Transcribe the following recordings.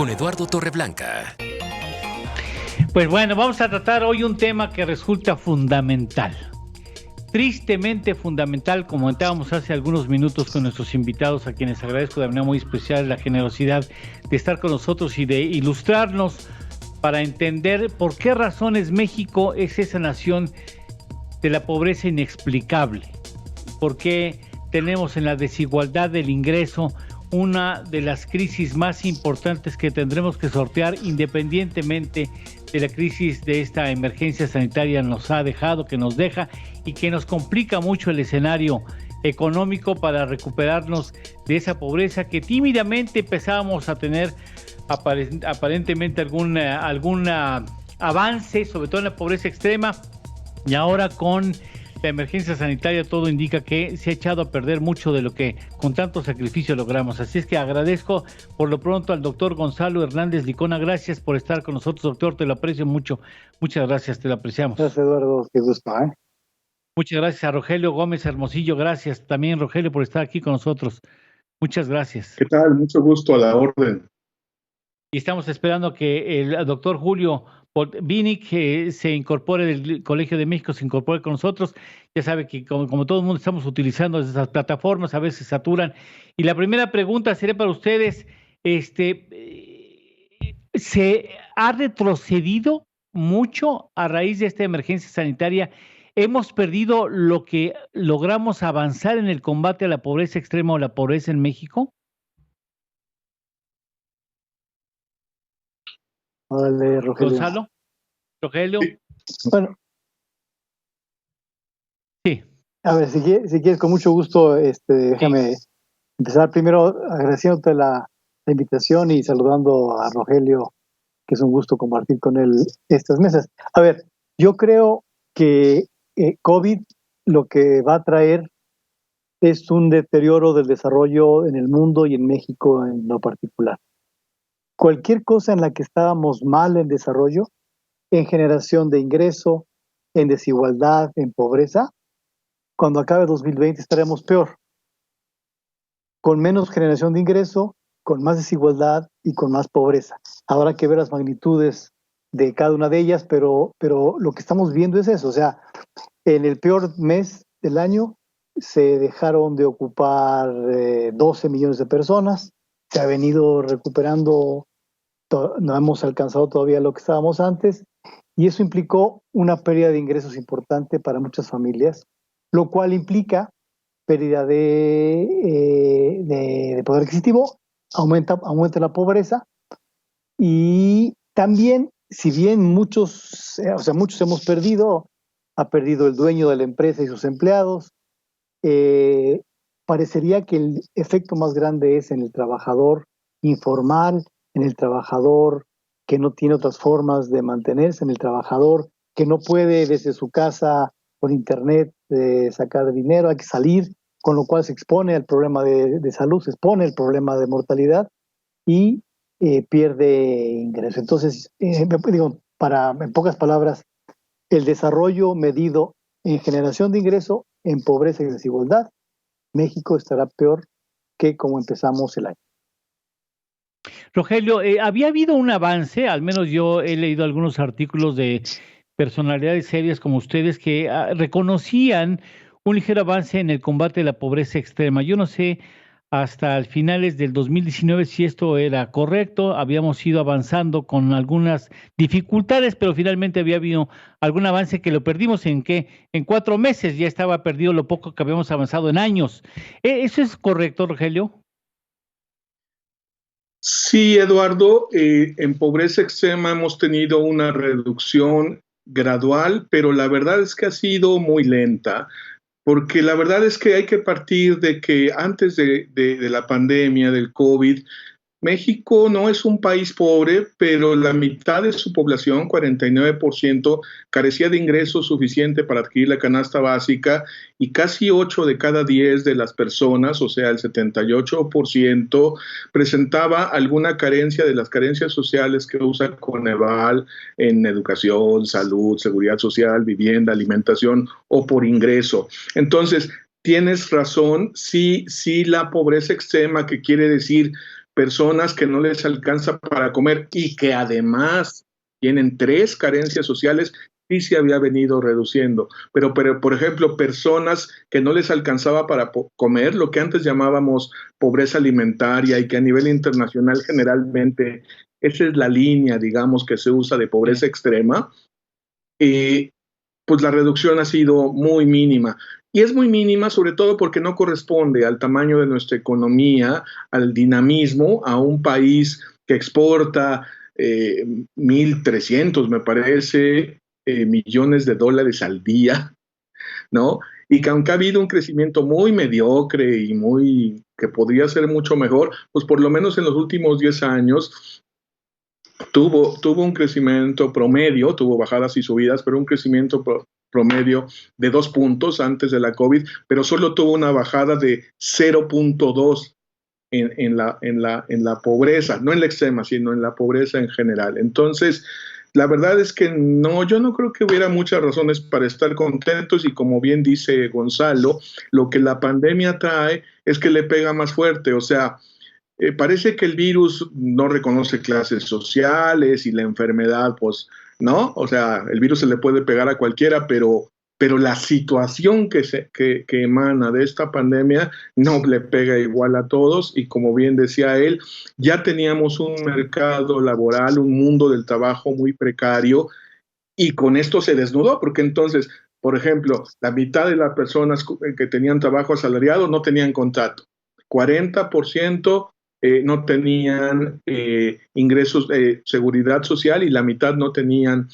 con Eduardo Torreblanca. Pues bueno, vamos a tratar hoy un tema que resulta fundamental. Tristemente fundamental, como comentábamos hace algunos minutos con nuestros invitados, a quienes agradezco de manera muy especial la generosidad de estar con nosotros y de ilustrarnos para entender por qué razones México es esa nación de la pobreza inexplicable, por qué tenemos en la desigualdad del ingreso una de las crisis más importantes que tendremos que sortear, independientemente de la crisis de esta emergencia sanitaria nos ha dejado, que nos deja y que nos complica mucho el escenario económico para recuperarnos de esa pobreza que tímidamente empezábamos a tener aparentemente algún avance, sobre todo en la pobreza extrema, y ahora con la emergencia sanitaria todo indica que se ha echado a perder mucho de lo que con tanto sacrificio logramos. Así es que agradezco por lo pronto al doctor Gonzalo Hernández Licona. Gracias por estar con nosotros, doctor, te lo aprecio mucho. Muchas gracias, te lo apreciamos. Gracias, Eduardo, qué gusto, Muchas gracias a Rogelio Gómez Hermosillo, gracias también, Rogelio, por estar aquí con nosotros. Muchas gracias. ¿Qué tal? Mucho gusto, a la orden. Y estamos esperando que el doctor Julio Vinic se incorpore del Colegio de México, se incorpore con nosotros. Ya sabe que como todo el mundo estamos utilizando esas plataformas, a veces saturan. Y la primera pregunta sería para ustedes, ¿se ha retrocedido mucho a raíz de esta emergencia sanitaria? ¿Hemos perdido lo que logramos avanzar en el combate a la pobreza extrema o la pobreza en México? Vale, Rogelio. Gonzalo, Rogelio. Sí. Bueno. Sí. A ver, si quieres, con mucho gusto, déjame empezar primero agradeciéndote la invitación y saludando a Rogelio, que es un gusto compartir con él estas mesas. A ver, yo creo que COVID lo que va a traer es un deterioro del desarrollo en el mundo y en México en lo particular. Cualquier cosa en la que estábamos mal en desarrollo, en generación de ingreso, en desigualdad, en pobreza, cuando acabe 2020 estaremos peor, con menos generación de ingreso, con más desigualdad y con más pobreza. Habrá que ver las magnitudes de cada una de ellas, pero lo que estamos viendo es eso. O sea, en el peor mes del año se dejaron de ocupar 12 millones de personas, se ha venido recuperando, no hemos alcanzado todavía lo que estábamos antes, y eso implicó una pérdida de ingresos importante para muchas familias, lo cual implica pérdida de poder adquisitivo, aumenta la pobreza, y también, si bien muchos hemos perdido, ha perdido el dueño de la empresa y sus empleados, parecería que el efecto más grande es en el trabajador informal, en el trabajador que no tiene otras formas de mantenerse, en el trabajador que no puede desde su casa por internet sacar dinero, hay que salir, con lo cual se expone al problema de salud, se expone al problema de mortalidad y pierde ingreso. Entonces, en pocas palabras, el desarrollo medido en generación de ingreso, en pobreza y desigualdad, México estará peor que como empezamos el año. Rogelio, había habido un avance, al menos yo he leído algunos artículos de personalidades serias como ustedes que reconocían un ligero avance en el combate de la pobreza extrema. Yo no sé hasta finales del 2019 si esto era correcto, habíamos ido avanzando con algunas dificultades, pero finalmente había habido algún avance que lo perdimos en 4 meses, ya estaba perdido lo poco que habíamos avanzado en años. ¿Eso es correcto, Rogelio? Sí, Eduardo, en pobreza extrema hemos tenido una reducción gradual, pero la verdad es que ha sido muy lenta, porque la verdad es que hay que partir de que antes de la pandemia del COVID, México no es un país pobre, pero la mitad de su población, 49%, carecía de ingresos suficiente para adquirir la canasta básica y casi 8 de cada 10 de las personas, o sea, el 78%, presentaba alguna carencia de las carencias sociales que usa Coneval en educación, salud, seguridad social, vivienda, alimentación o por ingreso. Entonces, tienes razón, sí, la pobreza extrema, que quiere decir personas que no les alcanza para comer y que además tienen 3 carencias sociales, sí se había venido reduciendo. Pero, por ejemplo, personas que no les alcanzaba para comer, lo que antes llamábamos pobreza alimentaria y que a nivel internacional generalmente esa es la línea, digamos, que se usa de pobreza extrema, pues la reducción ha sido muy mínima. Y es muy mínima sobre todo porque no corresponde al tamaño de nuestra economía, al dinamismo, a un país que exporta 1.300, me parece, millones de dólares al día, ¿no? Y que aunque ha habido un crecimiento muy mediocre y que podría ser mucho mejor, pues por lo menos en los últimos 10 años tuvo un crecimiento promedio, tuvo bajadas y subidas, pero un crecimiento promedio de 2 puntos antes de la COVID, pero solo tuvo una bajada de 0.2 en la pobreza, no en la extrema, sino en la pobreza en general. Entonces, la verdad es que yo no creo que hubiera muchas razones para estar contentos y como bien dice Gonzalo, lo que la pandemia trae es que le pega más fuerte, o sea, parece que el virus no reconoce clases sociales y la enfermedad, pues, ¿no? O sea, el virus se le puede pegar a cualquiera, pero la situación que emana de esta pandemia no le pega igual a todos y como bien decía él, ya teníamos un mercado laboral, un mundo del trabajo muy precario y con esto se desnudó, porque entonces, por ejemplo, la mitad de las personas que tenían trabajo asalariado no tenían contrato, 40% no tenían ingresos de seguridad social y la mitad no tenían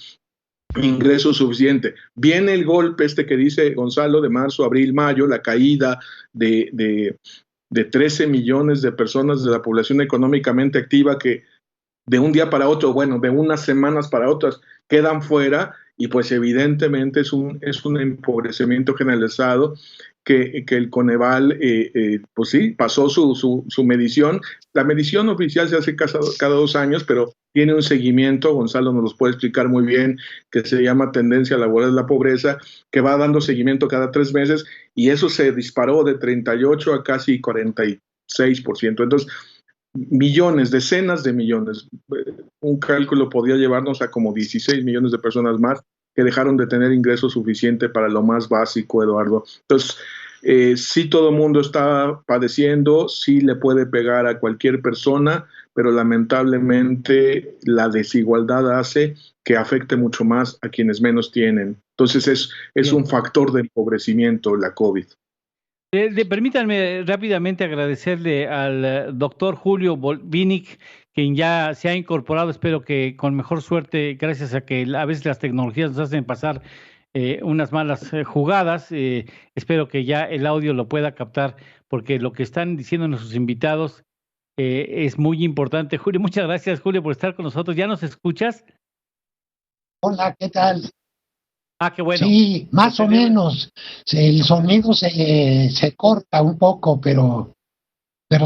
ingreso suficiente. Viene el golpe que dice Gonzalo de marzo, abril, mayo, la caída de 13 millones de personas de la población económicamente activa que de un día para otro, bueno, de unas semanas para otras, quedan fuera y pues evidentemente es un empobrecimiento generalizado que el Coneval, pues sí, pasó su medición. La medición oficial se hace cada 2 años, pero tiene un seguimiento, Gonzalo nos los puede explicar muy bien, que se llama tendencia laboral de la pobreza, que va dando seguimiento cada 3 meses y eso se disparó de 38 a casi 46%. Entonces, millones, decenas de millones. Un cálculo podría llevarnos a como 16 millones de personas más que dejaron de tener ingreso suficiente para lo más básico, Eduardo. Entonces, sí todo el mundo está padeciendo, sí le puede pegar a cualquier persona, pero lamentablemente la desigualdad hace que afecte mucho más a quienes menos tienen. Entonces es un factor de empobrecimiento la COVID. Permítanme rápidamente agradecerle al doctor Julio Volvinic, quien ya se ha incorporado, espero que con mejor suerte, gracias a que a veces las tecnologías nos hacen pasar unas malas jugadas. Espero que ya el audio lo pueda captar, porque lo que están diciendo nuestros invitados es muy importante. Julio, muchas gracias, Julio, por estar con nosotros. ¿Ya nos escuchas? Hola, ¿qué tal? Ah, qué bueno. Sí, más o menos. El sonido se corta un poco, pero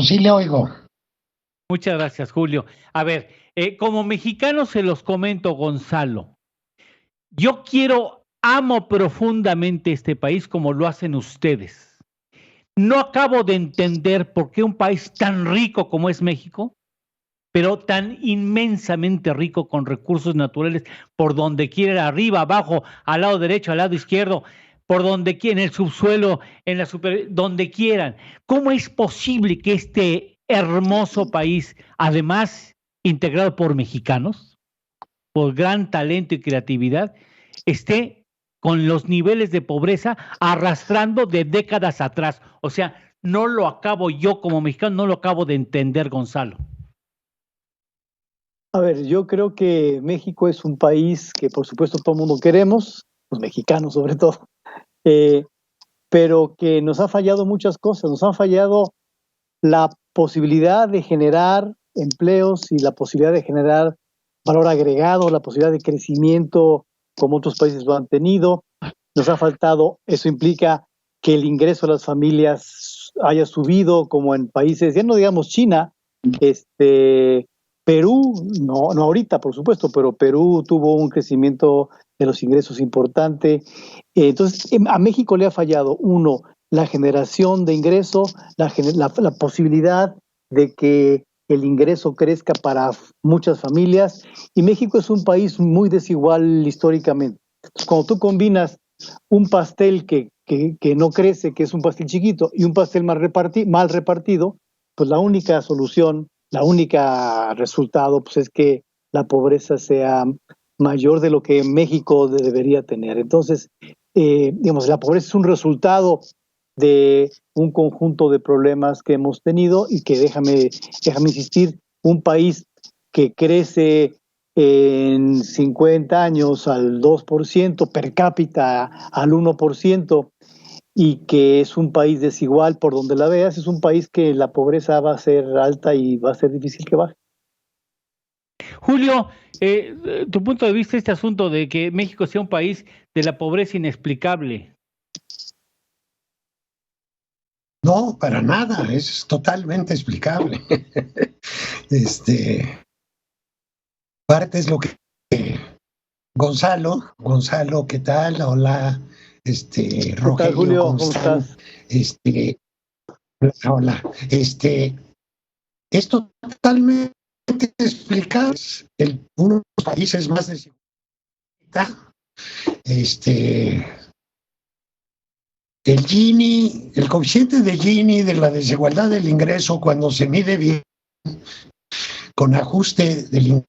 sí le oigo. Muchas gracias, Julio. A ver, como mexicano se los comento, Gonzalo. Yo amo profundamente este país como lo hacen ustedes. No acabo de entender por qué un país tan rico como es México, pero tan inmensamente rico con recursos naturales por donde quiera, arriba, abajo, al lado derecho, al lado izquierdo, por donde quieran, en el subsuelo, donde quieran. ¿Cómo es posible que este hermoso país, además integrado por mexicanos, por gran talento y creatividad, esté con los niveles de pobreza arrastrando de décadas atrás? O sea, no lo acabo yo como mexicano, no lo acabo de entender, Gonzalo. A ver, yo creo que México es un país que por supuesto todo el mundo queremos, los mexicanos sobre todo, pero que nos ha fallado muchas cosas, nos ha fallado la posibilidad de generar empleos y la posibilidad de generar valor agregado, la posibilidad de crecimiento como otros países lo han tenido. Nos ha faltado, eso implica que el ingreso de las familias haya subido como en países, ya no digamos China, Perú, no ahorita por supuesto, pero Perú tuvo un crecimiento de los ingresos importante. Entonces, a México le ha fallado, uno, la generación de ingresos, la posibilidad de que el ingreso crezca para muchas familias, y México es un país muy desigual históricamente. Entonces, cuando tú combinas un pastel que no crece, que es un pastel chiquito, y un pastel mal repartido, pues la única solución, la única resultado, pues es que la pobreza sea mayor de lo que México debería tener. Entonces, digamos, la pobreza es un resultado de un conjunto de problemas que hemos tenido, y que, déjame insistir, un país que crece en 50 años al 2%, per cápita al 1%, y que es un país desigual por donde la veas, es un país que la pobreza va a ser alta y va a ser difícil que baje. Julio, tu punto de vista, este asunto de que México sea un país de la pobreza inexplicable. No, para nada, es totalmente explicable. Parte es lo que Gonzalo, ¿qué tal? Hola, Rogelio, ¿Qué tal, Julio? ¿cómo estás? Hola, es totalmente explicable. Uno de los países más desiguales. El Gini, el coeficiente de Gini de la desigualdad del ingreso, cuando se mide bien con ajuste del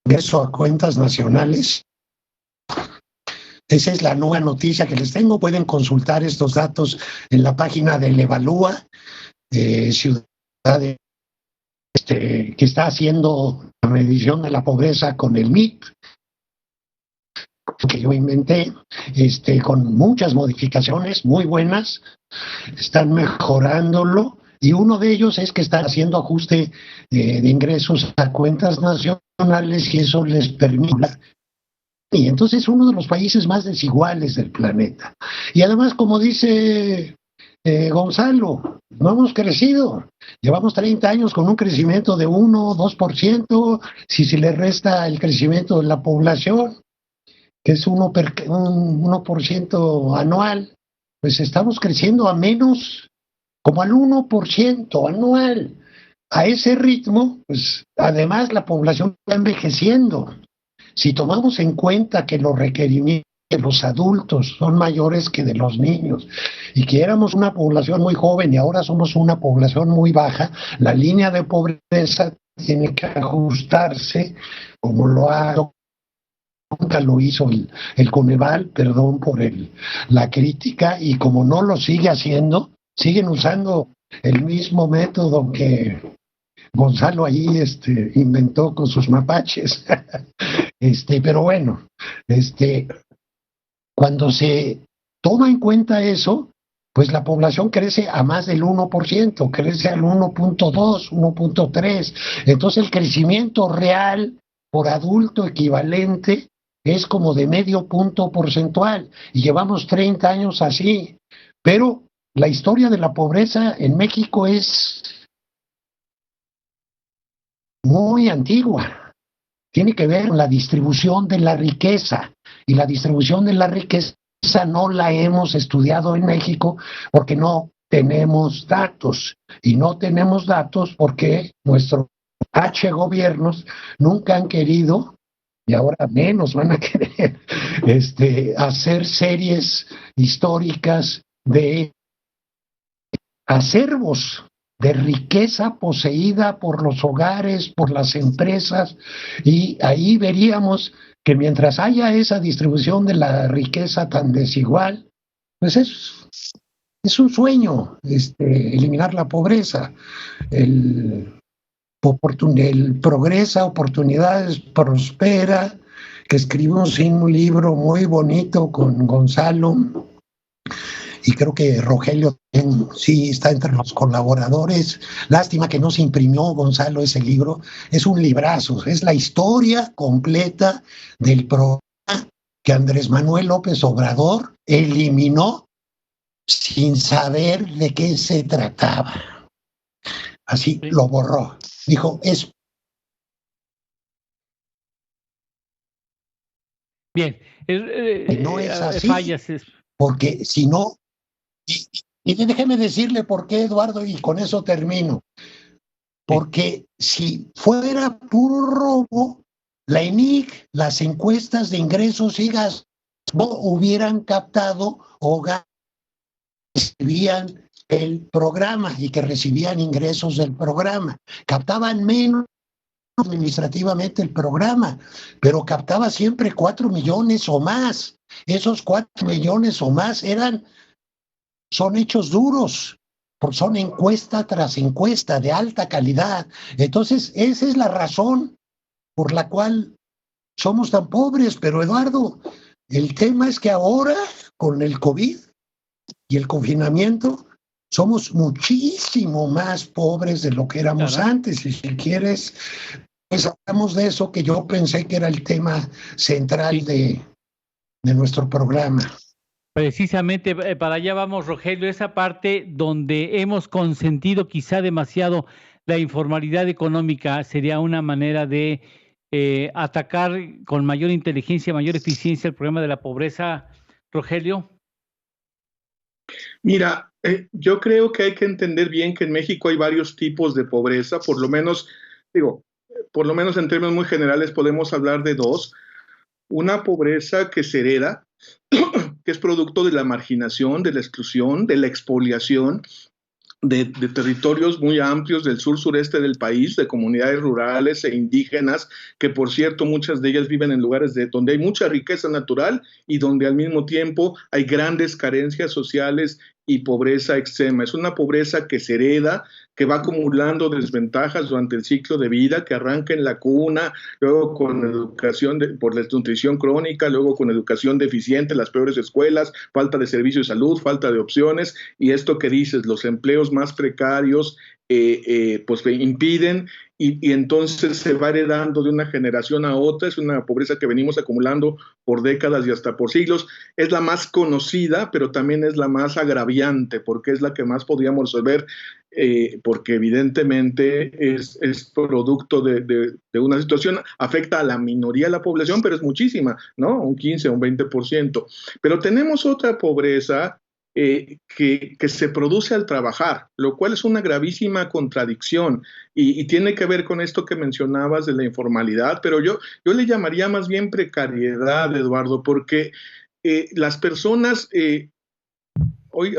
ingreso a cuentas nacionales, esa es la nueva noticia que les tengo. Pueden consultar estos datos en la página del Evalúa, Ciudad que está haciendo la medición de la pobreza con el MIP, que yo inventé, con muchas modificaciones muy buenas. Están mejorándolo, y uno de ellos es que están haciendo ajuste de ingresos a cuentas nacionales, y eso les permite. Y entonces es uno de los países más desiguales del planeta. Y además, como dice Gonzalo, no hemos crecido. Llevamos 30 años con un crecimiento de 1 o 2%, si se le resta el crecimiento de la población, que es un 1% anual, pues estamos creciendo a menos, como al 1% anual. A ese ritmo, pues además la población está envejeciendo. Si tomamos en cuenta que los requerimientos de los adultos son mayores que de los niños, y que éramos una población muy joven y ahora somos una población muy baja, la línea de pobreza tiene que ajustarse, como nunca lo hizo el Coneval, perdón por la crítica, y como no lo sigue haciendo, siguen usando el mismo método que Gonzalo ahí inventó con sus mapaches. Pero bueno, cuando se toma en cuenta eso, pues la población crece a más del 1%, crece al 1.2, 1.3. Entonces el crecimiento real por adulto equivalente es como de medio punto porcentual, y llevamos 30 años así. Pero la historia de la pobreza en México es muy antigua. Tiene que ver con la distribución de la riqueza, y la distribución de la riqueza no la hemos estudiado en México porque no tenemos datos, y no tenemos datos porque nuestros gobiernos nunca han querido, y ahora menos van a querer, hacer series históricas de acervos de riqueza poseída por los hogares, por las empresas, y ahí veríamos que mientras haya esa distribución de la riqueza tan desigual, pues es un sueño eliminar la pobreza. El progresa, oportunidades, prospera, que escribimos en un libro muy bonito con Gonzalo, y creo que Rogelio sí está entre los colaboradores. Lástima que no se imprimió, Gonzalo, ese libro. Es un librazo, es la historia completa del programa que Andrés Manuel López Obrador eliminó sin saber de qué se trataba. Así lo borró. Dijo, es... Bien. No es así, fallas. porque si no... Y déjeme decirle por qué, Eduardo, y con eso termino. porque si fuera puro robo, la ENIC, las encuestas de ingresos y gastos, hubieran captado o recibían el programa y que recibían ingresos del programa. Captaban menos administrativamente el programa, pero captaba siempre 4 millones o más. Esos 4 millones o más son hechos duros, son encuesta tras encuesta de alta calidad. Entonces, esa es la razón por la cual somos tan pobres. Pero, Eduardo, el tema es que ahora, con el COVID y el confinamiento, somos muchísimo más pobres de lo que éramos antes. Y si quieres, pues hablamos de eso, que yo pensé que era el tema central de nuestro programa. Precisamente para allá vamos, Rogelio, esa parte donde hemos consentido quizá demasiado la informalidad económica sería una manera de atacar con mayor inteligencia, mayor eficiencia el problema de la pobreza, Rogelio. Mira, yo creo que hay que entender bien que en México hay varios tipos de pobreza, por lo menos en términos muy generales podemos hablar de dos. Una pobreza que se hereda, que es producto de la marginación, de la exclusión, de la expoliación de territorios muy amplios del sur-sureste del país, de comunidades rurales e indígenas, que por cierto muchas de ellas viven en lugares donde hay mucha riqueza natural y donde al mismo tiempo hay grandes carencias sociales y pobreza extrema. Es una pobreza que se hereda, que va acumulando desventajas durante el ciclo de vida, que arranca en la cuna, luego con educación por desnutrición crónica, luego con educación deficiente, las peores escuelas, falta de servicios de salud, falta de opciones, y esto que dices, los empleos más precarios, pues impiden, y entonces se va heredando de una generación a otra. Es una pobreza que venimos acumulando por décadas y hasta por siglos. Es la más conocida, pero también es la más agraviante, porque es la que más podríamos resolver, porque evidentemente es producto de una situación, afecta a la minoría de la población, pero es muchísima, ¿no? Un 15 o un 20%. Pero tenemos otra pobreza que se produce al trabajar, lo cual es una gravísima contradicción y tiene que ver con esto que mencionabas de la informalidad, pero yo le llamaría más bien precariedad, Eduardo, porque las personas, hoy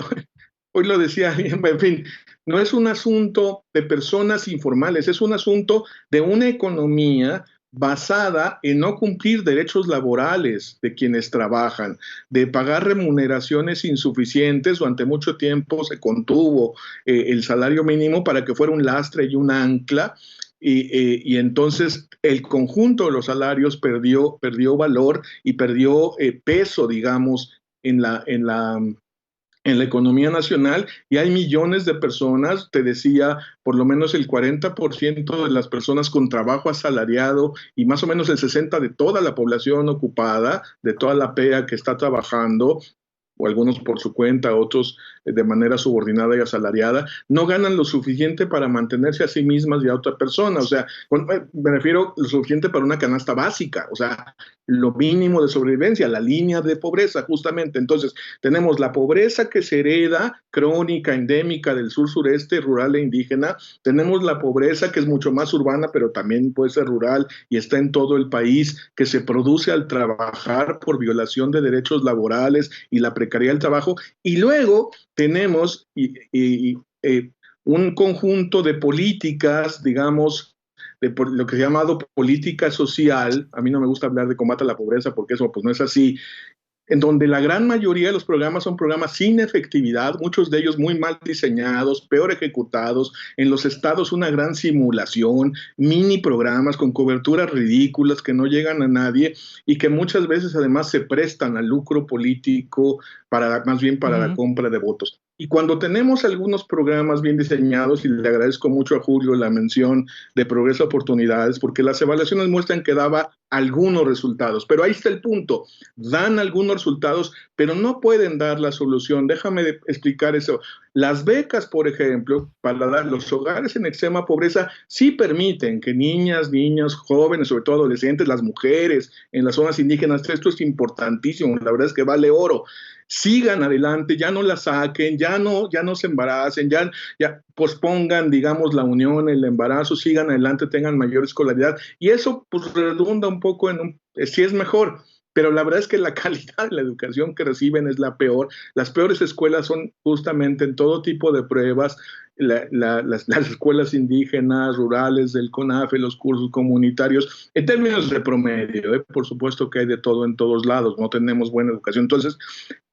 lo decía, en fin, no es un asunto de personas informales, es un asunto de una economía basada en no cumplir derechos laborales de quienes trabajan, de pagar remuneraciones insuficientes. Durante mucho tiempo se contuvo el salario mínimo para que fuera un lastre y un ancla, y entonces el conjunto de los salarios perdió valor y perdió peso, digamos, en la economía nacional, y hay millones de personas, te decía, por lo menos el 40% de las personas con trabajo asalariado y más o menos el 60% de toda la población ocupada, de toda la PEA que está trabajando, o algunos por su cuenta, otros de manera subordinada y asalariada, no ganan lo suficiente para mantenerse a sí mismas y a otra persona. O sea, me refiero lo suficiente para una canasta básica, o sea, lo mínimo de sobrevivencia, la línea de pobreza, justamente. Entonces, tenemos la pobreza que se hereda, crónica, endémica del sur-sureste, rural e indígena. Tenemos la pobreza que es mucho más urbana, pero también puede ser rural y está en todo el país, que se produce al trabajar por violación de derechos laborales y la precariedad del trabajo. Y luego tenemos un conjunto de políticas, digamos, de lo que se ha llamado política social. A mí no me gusta hablar de combate a la pobreza porque eso pues no es así, en donde la gran mayoría de los programas son programas sin efectividad, muchos de ellos muy mal diseñados, peor ejecutados, en los estados una gran simulación, mini programas con coberturas ridículas que no llegan a nadie y que muchas veces además se prestan al lucro político, más bien para la compra de votos. Y cuando tenemos algunos programas bien diseñados, y le agradezco mucho a Julio la mención de Progreso Oportunidades, porque las evaluaciones muestran que daba algunos resultados, pero ahí está el punto, dan algunos resultados, pero no pueden dar la solución. Déjame explicar eso. Las becas, por ejemplo, para dar los hogares en extrema pobreza, sí permiten que niñas, jóvenes, sobre todo adolescentes, las mujeres en las zonas indígenas, esto es importantísimo, la verdad es que vale oro, sigan adelante, ya no la saquen, ya no se embaracen, ya, pospongan, digamos, la unión, el embarazo, sigan adelante, tengan mayor escolaridad, y eso pues redunda un poco sí es mejor, pero la verdad es que la calidad de la educación que reciben es la peor. Las peores escuelas son justamente en todo tipo de pruebas, las escuelas indígenas, rurales, del CONAFE, los cursos comunitarios, en términos de promedio, por supuesto que hay de todo en todos lados, no tenemos buena educación. Entonces,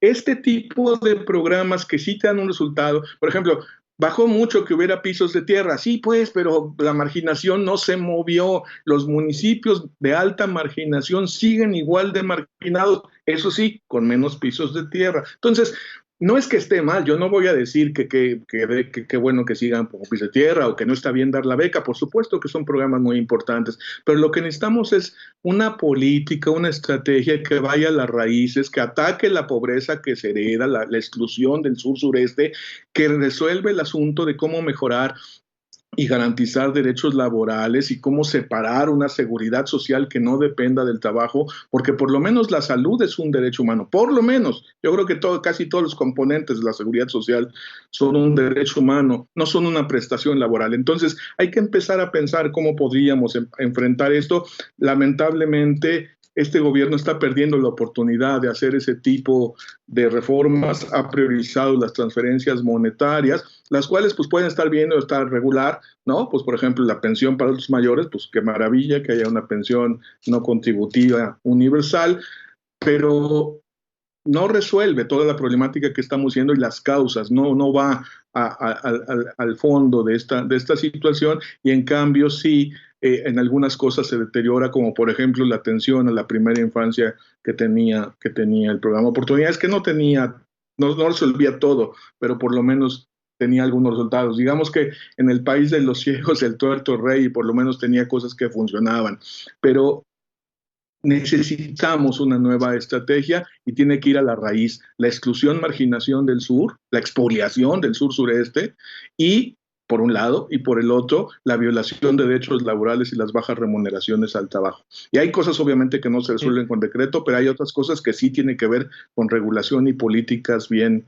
este tipo de programas que sí te dan un resultado, por ejemplo, bajó mucho que hubiera pisos de tierra, sí pues, pero la marginación no se movió, los municipios de alta marginación siguen igual de marginados, eso sí, con menos pisos de tierra. Entonces, no es que esté mal, yo no voy a decir que bueno que sigan como pisos de tierra o que no está bien dar la beca, por supuesto que son programas muy importantes, pero lo que necesitamos es una política, una estrategia que vaya a las raíces, que ataque la pobreza que se hereda, la exclusión del sur-sureste, que resuelve el asunto de cómo mejorar y garantizar derechos laborales y cómo separar una seguridad social que no dependa del trabajo, porque por lo menos la salud es un derecho humano, por lo menos. Yo creo que casi todos los componentes de la seguridad social son un derecho humano, no son una prestación laboral. Entonces hay que empezar a pensar cómo podríamos enfrentar esto. Lamentablemente, este gobierno está perdiendo la oportunidad de hacer ese tipo de reformas, ha priorizado las transferencias monetarias, las cuales pues pueden estar bien o estar regular, ¿no? Pues por ejemplo la pensión para los mayores, pues qué maravilla que haya una pensión no contributiva universal, pero no resuelve toda la problemática que estamos viendo y las causas, no va al fondo de esta situación, y en cambio sí, en algunas cosas se deteriora, como por ejemplo la atención a la primera infancia que tenía el programa Oportunidades, que no resolvía todo, pero por lo menos tenía algunos resultados. Digamos que en el país de los ciegos el tuerto rey por lo menos tenía cosas que funcionaban, pero necesitamos una nueva estrategia y tiene que ir a la raíz. La exclusión, marginación del sur, la expoliación del sur-sureste, y por un lado, y por el otro, la violación de derechos laborales y las bajas remuneraciones al trabajo. Y hay cosas obviamente que no se resuelven con decreto, pero hay otras cosas que sí tienen que ver con regulación y políticas bien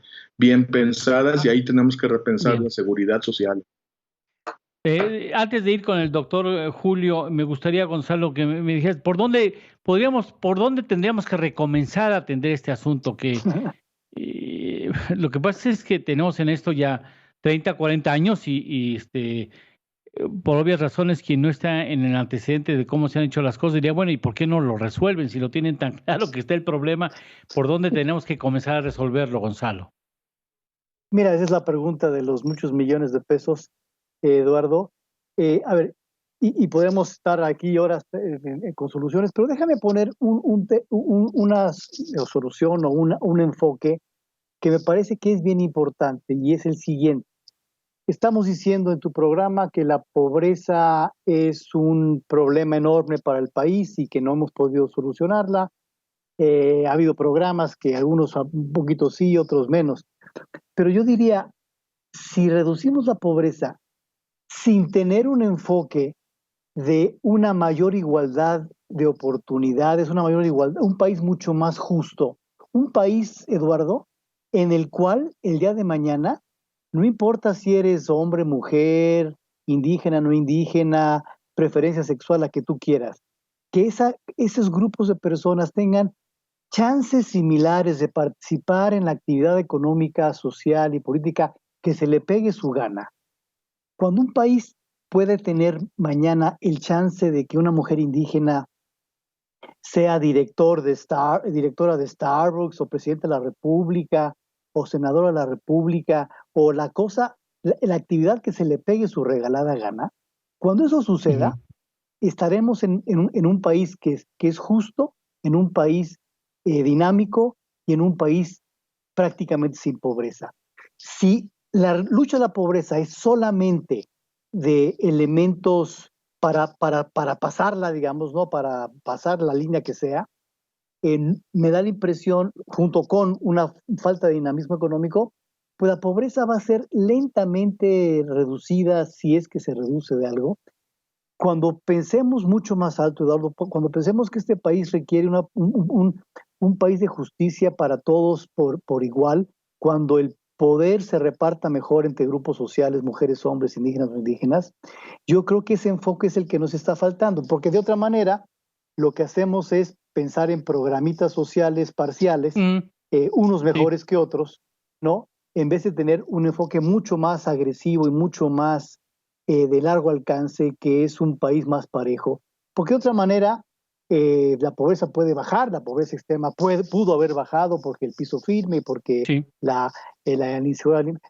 pensadas, y ahí tenemos que repensar la seguridad social. Antes de ir con el doctor Julio, me gustaría, Gonzalo, que me dijeras por dónde tendríamos que recomenzar a atender este asunto, que lo que pasa es que tenemos en esto ya 30, 40 años y por obvias razones, quien no está en el antecedente de cómo se han hecho las cosas diría, bueno, ¿y por qué no lo resuelven? Si lo tienen tan claro que está el problema, ¿por dónde tenemos que comenzar a resolverlo, Gonzalo? Mira, esa es la pregunta de los muchos millones de pesos, Eduardo. A ver, y podemos estar aquí horas con soluciones, pero déjame poner una solución o un enfoque que me parece que es bien importante, y es el siguiente. Estamos diciendo en tu programa que la pobreza es un problema enorme para el país y que no hemos podido solucionarla. Ha habido programas que algunos un poquito sí, otros menos. Pero yo diría, si reducimos la pobreza sin tener un enfoque de una mayor igualdad de oportunidades, una mayor igualdad, un país mucho más justo, un país, Eduardo, en el cual el día de mañana, no importa si eres hombre, mujer, indígena, no indígena, preferencia sexual, la que tú quieras, que esos grupos de personas tengan chances similares de participar en la actividad económica, social y política que se le pegue su gana. Cuando un país puede tener mañana el chance de que una mujer indígena sea directora de Starbucks o presidente de la República o senadora de la República o la actividad que se le pegue su regalada gana, cuando eso suceda, estaremos en un país que es justo, en un país dinámico y en un país prácticamente sin pobreza. Si la lucha de la pobreza es solamente de elementos para pasarla, digamos, ¿no? Para pasar la línea que sea, me da la impresión, junto con una falta de dinamismo económico, pues la pobreza va a ser lentamente reducida, si es que se reduce de algo. Cuando pensemos mucho más alto, Eduardo, cuando pensemos que este país requiere un país de justicia para todos por igual, cuando poder se reparta mejor entre grupos sociales, mujeres, hombres, indígenas o indígenas, yo creo que ese enfoque es el que nos está faltando, porque de otra manera lo que hacemos es pensar en programitas sociales parciales, unos mejores que otros, ¿no? En vez de tener un enfoque mucho más agresivo y mucho más de largo alcance, que es un país más parejo, porque de otra manera la pobreza puede bajar, la pobreza extrema pudo haber bajado porque el piso firme, porque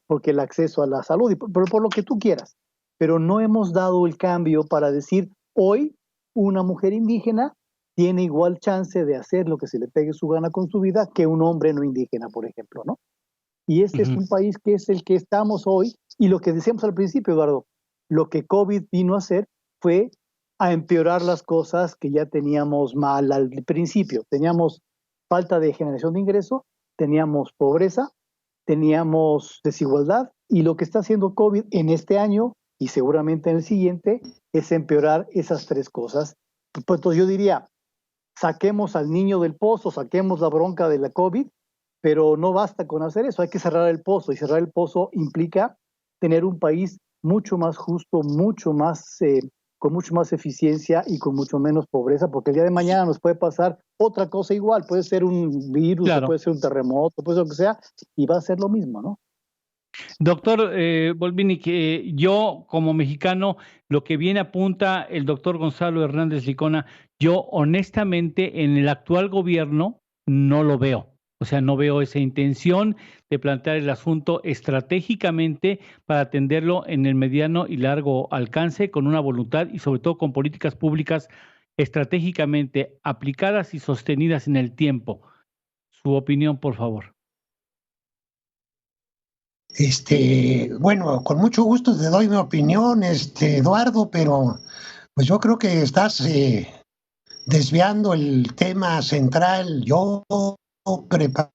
porque el acceso a la salud, por lo que tú quieras. Pero no hemos dado el cambio para decir, hoy una mujer indígena tiene igual chance de hacer lo que se le pegue su gana con su vida que un hombre no indígena, por ejemplo, ¿no? Y este es un país que es el que estamos hoy, y lo que decíamos al principio, Eduardo, lo que COVID vino a hacer fue a empeorar las cosas que ya teníamos mal al principio. Teníamos falta de generación de ingreso, teníamos pobreza, teníamos desigualdad, y lo que está haciendo COVID en este año y seguramente en el siguiente es empeorar esas tres cosas. Pues entonces yo diría, saquemos al niño del pozo, saquemos la bronca de la COVID, pero no basta con hacer eso, hay que cerrar el pozo, y cerrar el pozo implica tener un país mucho más justo, mucho más con mucho más eficiencia y con mucho menos pobreza, porque el día de mañana nos puede pasar otra cosa igual, puede ser un virus, puede ser un terremoto, puede ser lo que sea, y va a ser lo mismo, ¿no? Doctor Volvini, que yo como mexicano, lo que bien apunta el doctor Gonzalo Hernández Licona, yo honestamente en el actual gobierno no lo veo. O sea, no veo esa intención de plantear el asunto estratégicamente para atenderlo en el mediano y largo alcance, con una voluntad y sobre todo con políticas públicas estratégicamente aplicadas y sostenidas en el tiempo. Su opinión, por favor. Bueno, con mucho gusto te doy mi opinión, Eduardo, pero pues yo creo que estás desviando el tema central. Yo preparé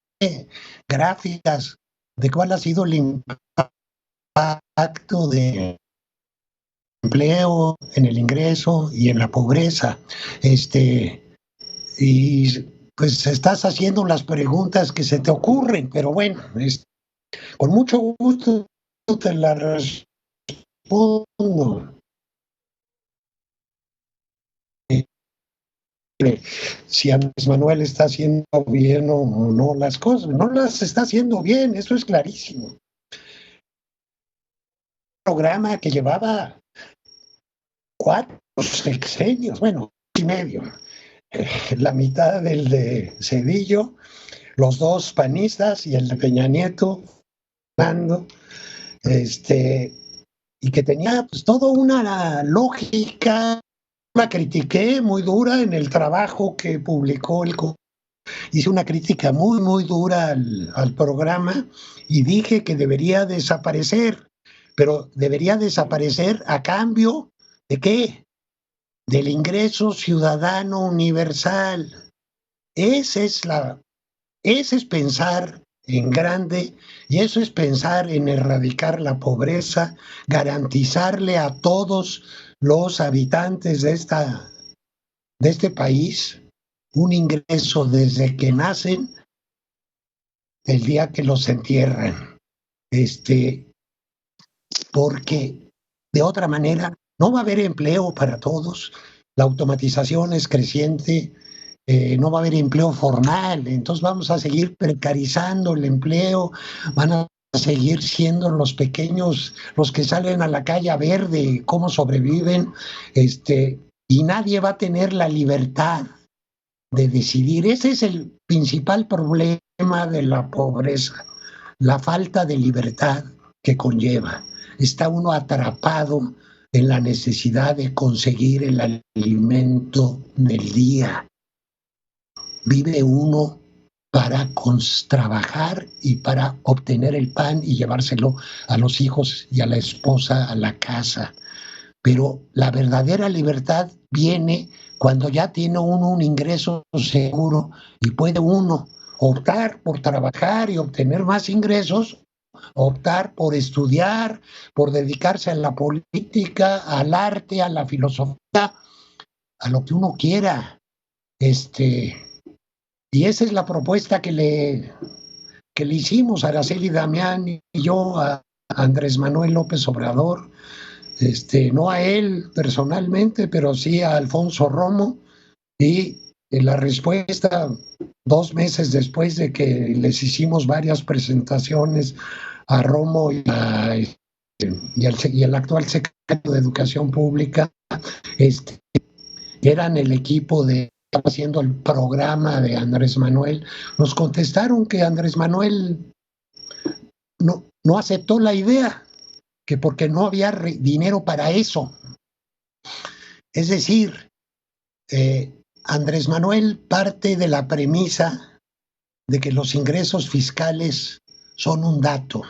gráficas de cuál ha sido el impacto de empleo en el ingreso y en la pobreza. Y pues estás haciendo las preguntas que se te ocurren, pero bueno, con mucho gusto te la respondo. Si Andrés Manuel está haciendo bien o no las cosas, no las está haciendo bien, eso es clarísimo. Un programa que llevaba 4 sexenios, bueno, y medio, la mitad del de Cedillo, los 2 panistas y el de Peña Nieto, y que tenía pues toda una lógica. La critiqué muy dura en el trabajo que publicó hice una crítica muy, muy dura al programa y dije que debería desaparecer, pero debería desaparecer a cambio ¿de qué? Del ingreso ciudadano universal. Ese es pensar en grande, y eso es pensar en erradicar la pobreza, garantizarle a todos los habitantes de este país un ingreso desde que nacen el día que los entierran. Porque de otra manera no va a haber empleo para todos, la automatización es creciente, no va a haber empleo formal, entonces vamos a seguir precarizando el empleo, van a seguir siendo los pequeños los que salen a la calle a ver de cómo sobreviven, y nadie va a tener la libertad de decidir. Ese es el principal problema de la pobreza, la falta de libertad que conlleva. Está uno atrapado en la necesidad de conseguir el alimento del día. Vive uno para trabajar y para obtener el pan y llevárselo a los hijos y a la esposa a la casa. Pero la verdadera libertad viene cuando ya tiene uno un ingreso seguro y puede uno optar por trabajar y obtener más ingresos, optar por estudiar, por dedicarse a la política, al arte, a la filosofía, a lo que uno quiera. Y esa es la propuesta que le que le hicimos a Araceli Damián y yo a Andrés Manuel López Obrador, no a él personalmente, pero sí a Alfonso Romo, y la respuesta 2 meses después de que les hicimos varias presentaciones a Romo y el actual secretario de Educación Pública, eran el equipo de haciendo el programa de Andrés Manuel, nos contestaron que Andrés Manuel no aceptó la idea, que porque no había dinero para eso. Es decir, Andrés Manuel parte de la premisa de que los ingresos fiscales son un dato.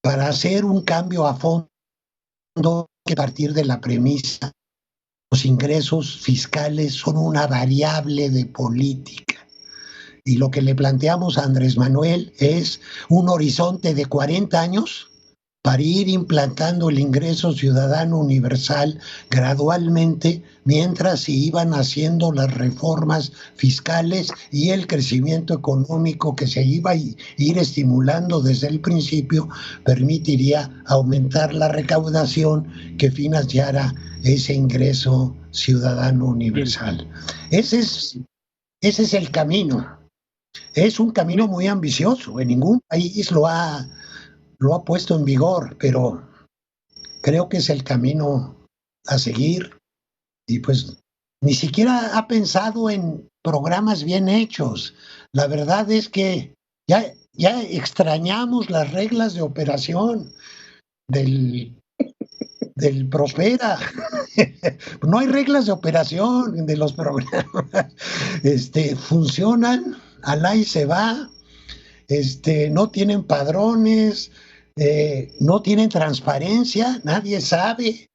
Para hacer un cambio a fondo hay que partir de la premisa: los ingresos fiscales son una variable de política. Y lo que le planteamos a Andrés Manuel es un horizonte de 40 años para ir implantando el ingreso ciudadano universal gradualmente, mientras se iban haciendo las reformas fiscales y el crecimiento económico que se iba a ir estimulando desde el principio permitiría aumentar la recaudación que financiara ese ingreso ciudadano universal. Ese es el camino. Es un camino muy ambicioso. En ningún país lo ha puesto en vigor, pero creo que es el camino a seguir. Y pues ni siquiera ha pensado en programas bien hechos. La verdad es que ya extrañamos las reglas de operación del Prospera. No hay reglas de operación de los programas. Funcionan, alá y se va. No tienen padrones, no tienen transparencia, nadie sabe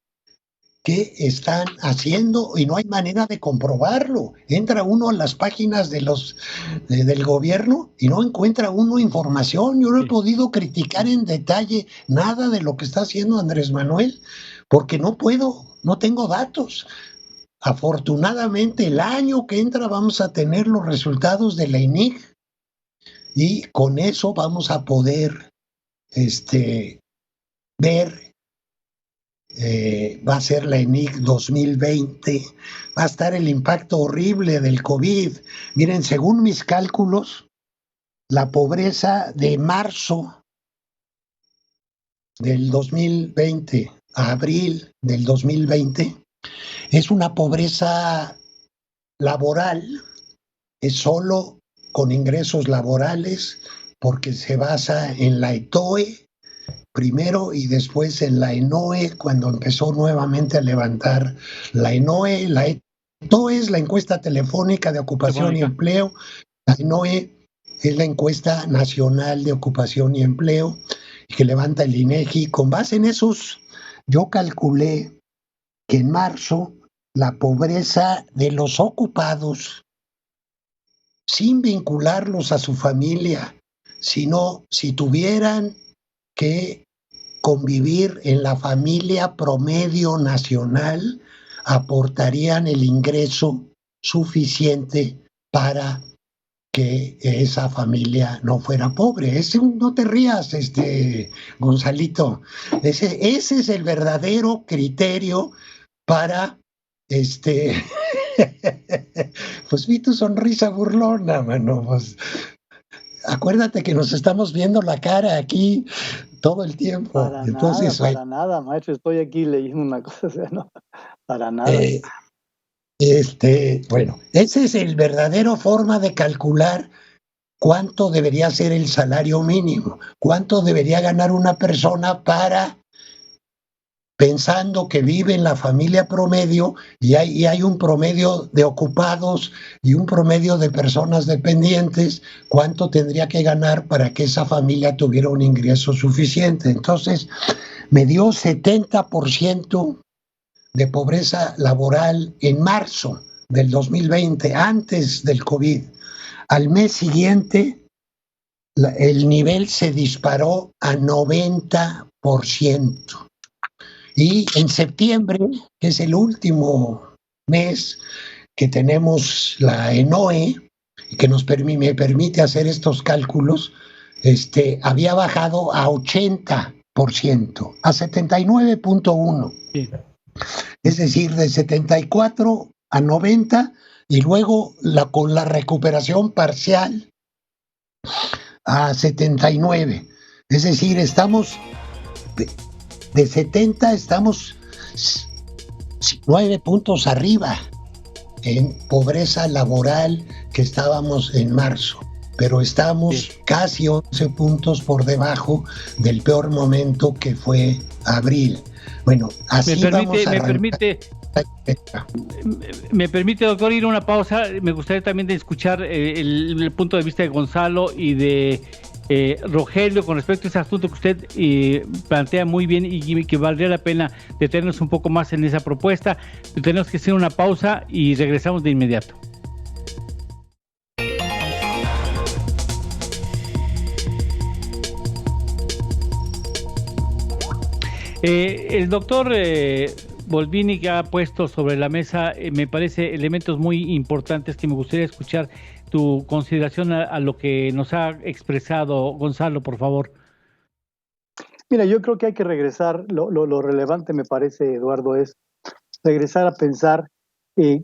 qué están haciendo y no hay manera de comprobarlo. Entra uno a las páginas de del gobierno y no encuentra uno información. Yo no he podido criticar en detalle nada de lo que está haciendo Andrés Manuel porque no tengo datos. Afortunadamente el año que entra vamos a tener los resultados de la INIC y con eso vamos a poder ver. Va a ser la ENIC 2020, va a estar el impacto horrible del COVID. Miren, según mis cálculos, la pobreza de marzo del 2020 a abril del 2020 es una pobreza laboral, es solo con ingresos laborales, porque se basa en la ETOE primero y después en la ENOE, cuando empezó nuevamente a levantar la ENOE. La ETOE es la encuesta telefónica de ocupación y empleo, la ENOE es la encuesta nacional de ocupación y empleo, que levanta el INEGI. Con base en esos, yo calculé que en marzo la pobreza de los ocupados, sin vincularlos a su familia, sino si tuvieran que convivir en la familia promedio nacional, aportarían el ingreso suficiente para que esa familia no fuera pobre. No te rías, Gonzalito. Ese es el verdadero criterio para pues vi tu sonrisa burlona, mano. Pues, acuérdate que nos estamos viendo la cara aquí todo el tiempo. Para nada, maestro, estoy aquí leyendo una cosa, no, para nada. Bueno, esa es el verdadero forma de calcular cuánto debería ser el salario mínimo, cuánto debería ganar una persona pensando que vive en la familia promedio y hay un promedio de ocupados y un promedio de personas dependientes, cuánto tendría que ganar para que esa familia tuviera un ingreso suficiente. Entonces, me dio 70% de pobreza laboral en marzo del 2020, antes del COVID. Al mes siguiente, el nivel se disparó a 90%. Y en septiembre, que es el último mes que tenemos la ENOE, que me permite hacer estos cálculos, había bajado a 80%, a 79.1%. Sí. Es decir, de 74 a 90, y luego con la recuperación parcial a 79. Es decir, estamos de 70, estamos 9 puntos arriba en pobreza laboral que estábamos en marzo, pero estamos casi 11 puntos por debajo del peor momento que fue abril. Bueno, así me permite, doctor, ir a una pausa. Me gustaría también de escuchar el punto de vista de Gonzalo y de Rogelio con respecto a ese asunto que usted plantea muy bien y que valdría la pena detenernos un poco más en esa propuesta. Tenemos que hacer una pausa y regresamos de inmediato. El doctor Volvini, que ha puesto sobre la mesa, me parece, elementos muy importantes que me gustaría escuchar tu consideración a lo que nos ha expresado Gonzalo, por favor. Mira, yo creo que hay que regresar, lo relevante me parece, Eduardo, es regresar a pensar qué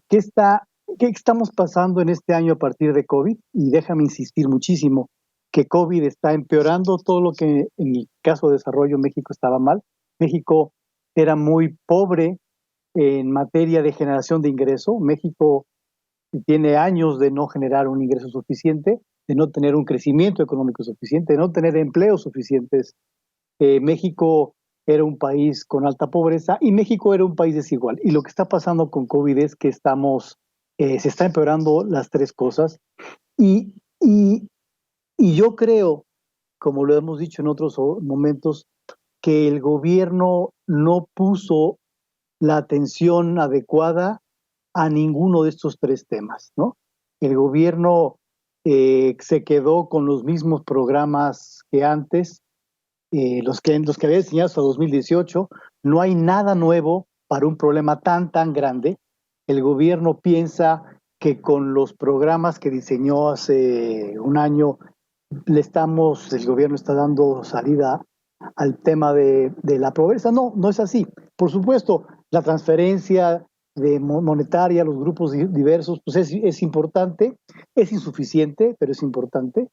estamos pasando en este año a partir de COVID, y déjame insistir muchísimo que COVID está empeorando todo lo que en el caso de desarrollo México estaba mal. México era muy pobre en materia de generación de ingreso. México tiene años de no generar un ingreso suficiente, de no tener un crecimiento económico suficiente, de no tener empleos suficientes. México era un país con alta pobreza y México era un país desigual. Y lo que está pasando con COVID es que se está empeorando las tres cosas. Y yo creo, como lo hemos dicho en otros momentos, que el gobierno no puso la atención adecuada a ninguno de estos tres temas, ¿no? El gobierno se quedó con los mismos programas que antes, los que había diseñado hasta 2018. No hay nada nuevo para un problema tan grande. El gobierno piensa que con los programas que diseñó hace un año el gobierno está dando salida al tema de la pobreza. No es así. Por supuesto, la transferencia monetaria a los grupos diversos pues es importante, es insuficiente, pero es importante,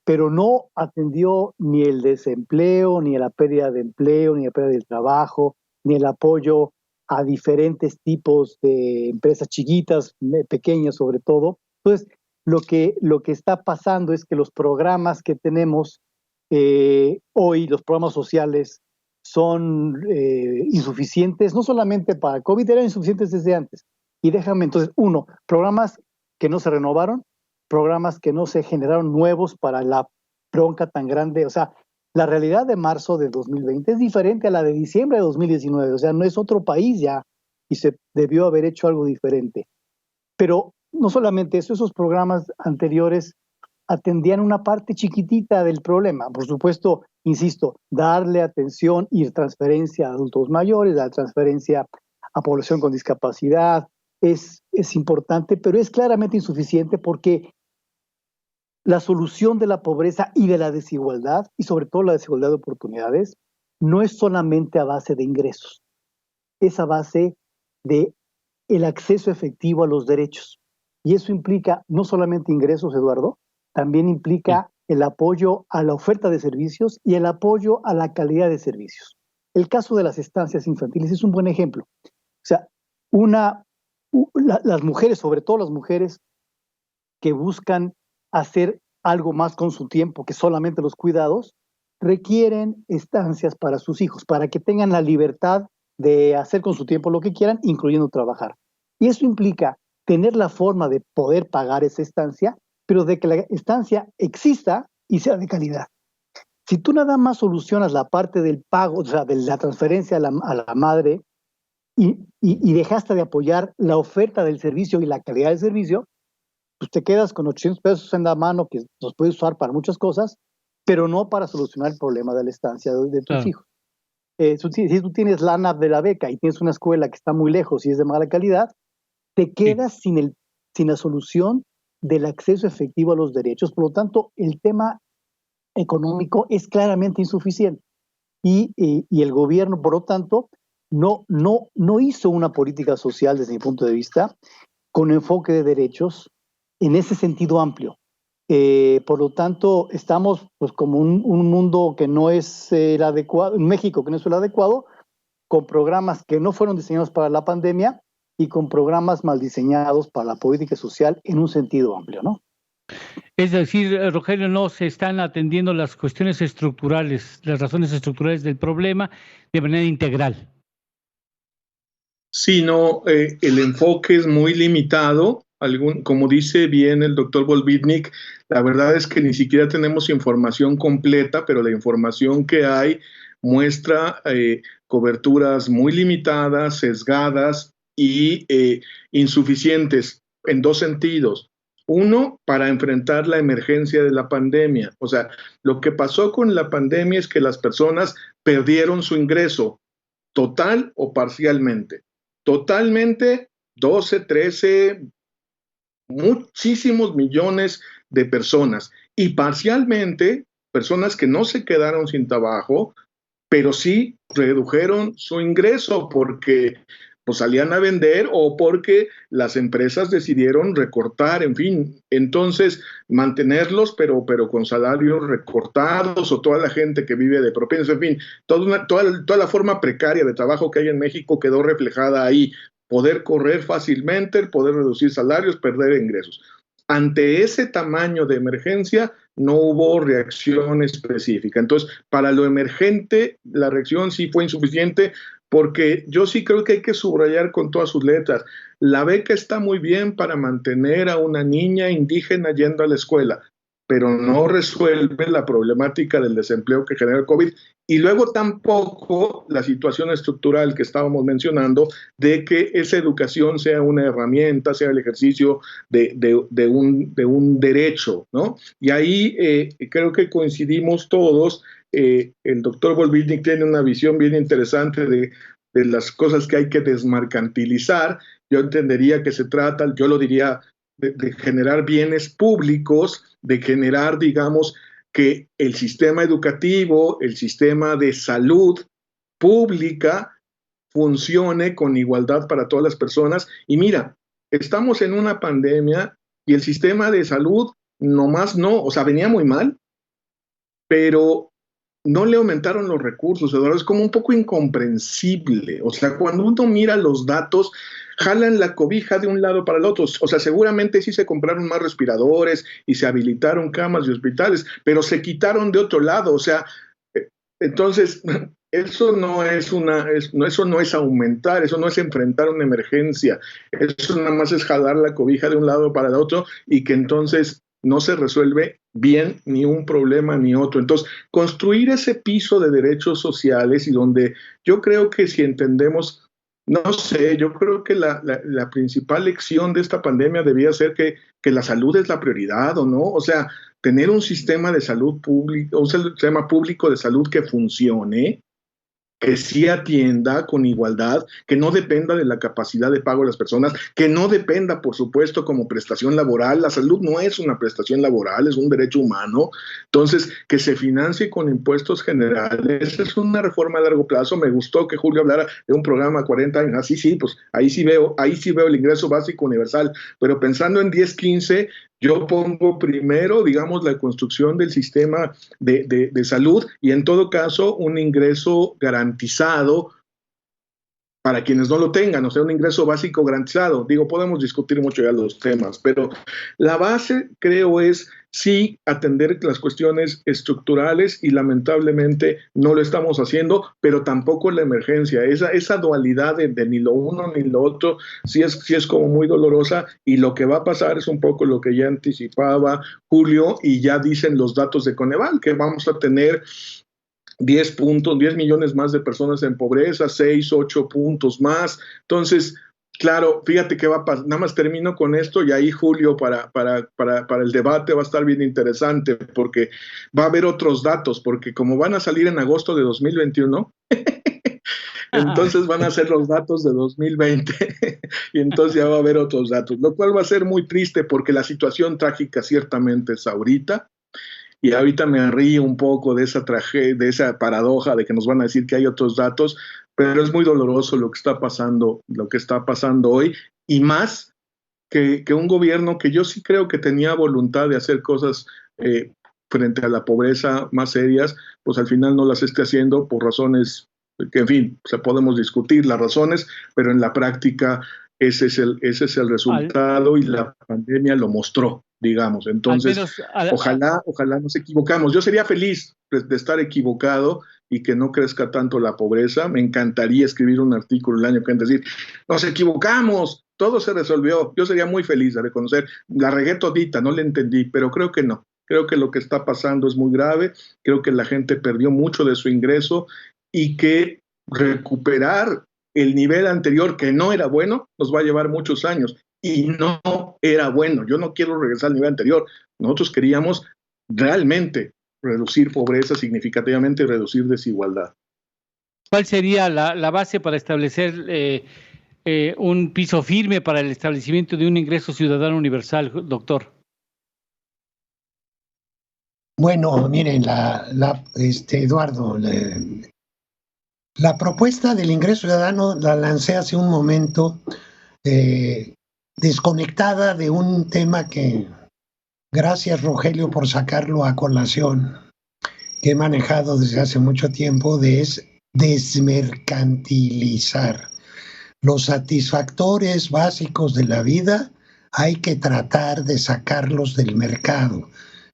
pero no atendió ni el desempleo, ni la pérdida de empleo, ni la pérdida del trabajo, ni el apoyo a diferentes tipos de empresas chiquitas, pequeñas sobre todo. Entonces, lo que está pasando es que los programas que tenemos hoy, los programas sociales, son insuficientes, no solamente para COVID, eran insuficientes desde antes. Y déjame entonces, programas que no se renovaron, programas que no se generaron nuevos para la bronca tan grande. O sea, la realidad de marzo de 2020 es diferente a la de diciembre de 2019. O sea, no es otro país ya y se debió haber hecho algo diferente. Pero no solamente eso, esos programas anteriores atendían una parte chiquitita del problema. Por supuesto, insisto, darle atención y transferencia a adultos mayores, la transferencia a población con discapacidad es importante, pero es claramente insuficiente porque la solución de la pobreza y de la desigualdad, y sobre todo la desigualdad de oportunidades, no es solamente a base de ingresos, es a base de el acceso efectivo a los derechos. Y eso implica no solamente ingresos, Eduardo, también implica el apoyo a la oferta de servicios y el apoyo a la calidad de servicios. El caso de las estancias infantiles es un buen ejemplo. O sea, las mujeres, sobre todo las mujeres que buscan hacer algo más con su tiempo que solamente los cuidados, requieren estancias para sus hijos, para que tengan la libertad de hacer con su tiempo lo que quieran, incluyendo trabajar. Y eso implica tener la forma de poder pagar esa estancia, pero de que la estancia exista y sea de calidad. Si tú nada más solucionas la parte del pago, o sea, de la transferencia a la madre, y dejaste de apoyar la oferta del servicio y la calidad del servicio, pues te quedas con 800 pesos en la mano que los puedes usar para muchas cosas, pero no para solucionar el problema de la estancia de tus hijos. Si tú tienes lana de la beca y tienes una escuela que está muy lejos y es de mala calidad, te quedas sin la solución del acceso efectivo a los derechos. Por lo tanto, el tema económico es claramente insuficiente. Y el gobierno, por lo tanto, no hizo una política social, desde mi punto de vista, con enfoque de derechos en ese sentido amplio. Por lo tanto, estamos pues como un mundo que no es el adecuado, en México que no es el adecuado, con programas que no fueron diseñados para la pandemia y con programas mal diseñados para la política social en un sentido amplio, ¿no? Es decir, Rogelio, no se están atendiendo las cuestiones estructurales, las razones estructurales del problema de manera integral. Sí, no, el enfoque es muy limitado. Como dice bien el doctor Volvitnik, la verdad es que ni siquiera tenemos información completa, pero la información que hay muestra coberturas muy limitadas, sesgadas y insuficientes en dos sentidos. Uno, para enfrentar la emergencia de la pandemia. O sea, lo que pasó con la pandemia es que las personas perdieron su ingreso, total o parcialmente. Totalmente, 12, 13, muchísimos millones de personas. Y parcialmente, personas que no se quedaron sin trabajo, pero sí redujeron su ingreso porque pues salían a vender o porque las empresas decidieron recortar, en fin. Entonces, mantenerlos, pero con salarios recortados, o toda la gente que vive de propinas, en fin, toda la forma precaria de trabajo que hay en México quedó reflejada ahí. Poder correr fácilmente, poder reducir salarios, perder ingresos. Ante ese tamaño de emergencia, no hubo reacción específica. Entonces, para lo emergente, la reacción sí fue insuficiente, porque yo sí creo que hay que subrayar con todas sus letras. La beca está muy bien para mantener a una niña indígena yendo a la escuela, pero no resuelve la problemática del desempleo que genera el COVID, y luego tampoco la situación estructural que estábamos mencionando de que esa educación sea una herramienta, sea el ejercicio de un derecho, ¿no? Y ahí creo que coincidimos todos. El doctor Volvitnik tiene una visión bien interesante de las cosas que hay que desmercantilizar. Yo entendería que se trata, yo lo diría, de generar bienes públicos, de generar, digamos, que el sistema educativo, el sistema de salud pública funcione con igualdad para todas las personas. Y mira, estamos en una pandemia y el sistema de salud nomás no, o sea, venía muy mal, pero no le aumentaron los recursos, Eduardo. Es como un poco incomprensible. O sea, cuando uno mira los datos, jalan la cobija de un lado para el otro. O sea, seguramente sí se compraron más respiradores y se habilitaron camas y hospitales, pero se quitaron de otro lado. O sea, entonces, eso no es aumentar, eso no es enfrentar una emergencia. Eso nada más es jalar la cobija de un lado para el otro, y que entonces no se resuelve bien ni un problema ni otro. Entonces, construir ese piso de derechos sociales, y donde yo creo que si entendemos, no sé, yo creo que la principal lección de esta pandemia debía ser que la salud es la prioridad, ¿o no? O sea, tener un sistema de salud público, un sistema público de salud que funcione, que sí atienda con igualdad, que no dependa de la capacidad de pago de las personas, que no dependa, por supuesto, como prestación laboral. La salud no es una prestación laboral, es un derecho humano. Entonces, que se financie con impuestos generales es una reforma a largo plazo. Me gustó que Julio hablara de un programa a 40 años. Así sí, pues ahí sí veo el ingreso básico universal, pero pensando en 10, 15, yo pongo primero, digamos, la construcción del sistema de salud, y en todo caso un ingreso garantizado para quienes no lo tengan, o sea, un ingreso básico garantizado. Digo, podemos discutir mucho ya los temas, pero la base, creo, es sí atender las cuestiones estructurales, y lamentablemente no lo estamos haciendo, pero tampoco la emergencia. Esa dualidad de ni lo uno ni lo otro sí es como muy dolorosa, y lo que va a pasar es un poco lo que ya anticipaba Julio, y ya dicen los datos de Coneval, que vamos a tener 10 millones más de personas en pobreza, 6, 8 puntos más. Entonces, claro, fíjate que va a pasar. Nada más termino con esto, y ahí, Julio, para el debate va a estar bien interesante, porque va a haber otros datos, porque como van a salir en agosto de 2021, Entonces van a ser los datos de 2020 y entonces ya va a haber otros datos, lo cual va a ser muy triste porque la situación trágica ciertamente es ahorita. Y ahorita me río un poco de esa tragedia, de esa paradoja de que nos van a decir que hay otros datos, pero es muy doloroso lo que está pasando hoy, y más que un gobierno que yo sí creo que tenía voluntad de hacer cosas frente a la pobreza más serias, pues al final no las esté haciendo por razones que, en fin, podemos discutir las razones, pero en la práctica ese es el resultado y la pandemia lo mostró, digamos. Entonces, ojalá nos equivocamos. Yo sería feliz de estar equivocado y que no crezca tanto la pobreza. Me encantaría escribir un artículo el año que viene, decir, nos equivocamos, todo se resolvió. Yo sería muy feliz de reconocer, la regué todita, no le entendí, pero creo que no. Creo que lo que está pasando es muy grave, creo que la gente perdió mucho de su ingreso y que recuperar el nivel anterior, que no era bueno, nos va a llevar muchos años. Y no era bueno. Yo no quiero regresar al nivel anterior. Nosotros queríamos realmente reducir pobreza significativamente y reducir desigualdad. ¿Cuál sería la base para establecer un piso firme para el establecimiento de un ingreso ciudadano universal, doctor? Bueno, miren, Eduardo, la propuesta del ingreso ciudadano la lancé hace un momento, desconectada de un tema que, gracias Rogelio por sacarlo a colación, que he manejado desde hace mucho tiempo, es desmercantilizar. Los satisfactores básicos de la vida hay que tratar de sacarlos del mercado.